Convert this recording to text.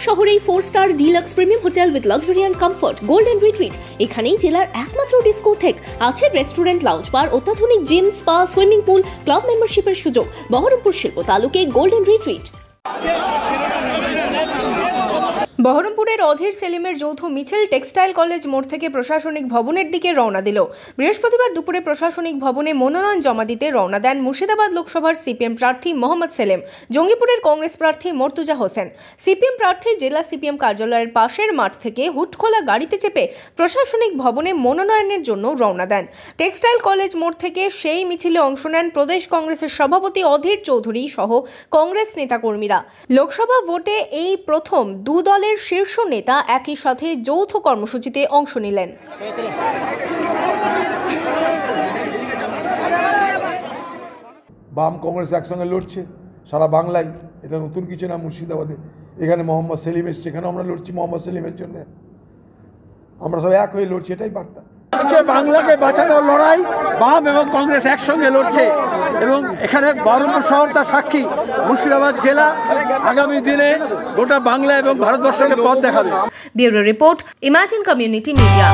শহরেই 4 star deluxe premium hotel with luxury and comfort golden retreat. এখানেই জেলার একমাত্র ডিস্কোথেক, আছে রেস্টুরেন্ট, লাউঞ্জ বার, অত্যাধুনিক gym, spa, swimming pool, club মেম্বারশিপের সুযোগ। বহরমপুর শিল্প তালুকে গোল্ডেন রিট্রিট। বহরমপুরের অধীর সেলিমের যৌথ মিছিল টেক্সটাইল কলেজ মোড় থেকে প্রশাসনিক ভবনের দিকে রওনা দিল। বৃহস্পতিবার দুপুরে প্রশাসনিক ভবনে মনোনয়ন জমা দিতে রওনা দেন মুর্শিদাবাদ লোকসভার সিপিএম প্রার্থী মোহাম্মদ সেলিম, জঙ্গিপুরের কংগ্রেস প্রার্থী মর্তুজা হোসেন। সিপিএম প্রার্থী জেলা সিপিএম কার্যালয়ের পাশের মাঠ থেকে হুটখোলা গাড়িতে চেপে প্রশাসনিক ভবনে মনোনয়নের জন্য রওনা দেন। টেক্সটাইল কলেজ মোড় থেকে সেই মিছিলে অংশ নেন প্রদেশ কংগ্রেসের সভাপতি অধীর চৌধুরী সহ কংগ্রেস নেতাকর্মীরা। লোকসভা ভোটে এই প্রথম দু দলের শীর্ষ নেতা একই সাথে যৌথ কর্মসূচিতে অংশ নিলেন। বাম কংগ্রেস একসঙ্গে লড়ছে সারা বাংলায়, এটা নতুন কিছু না। মুর্শিদাবাদে এখানে মোহাম্মদ সেলিম এসছে, এখানে আমরা লড়ছি মোহাম্মদ সেলিমের জন্য, আমরা সব এক হয়ে লড়ছি, এটাই বার্তা। আজকে বাংলাকে বাঁচানোর লড়াই বাম এবং কংগ্রেস একসঙ্গে লড়ছে এবং এখানে বহরমপুর শহর তার সাক্ষী। মুর্শিদাবাদ জেলা আগামী দিনে গোটা বাংলা এবং ভারতবর্ষকে পথ দেখাবে। Bureau report, imagine community media.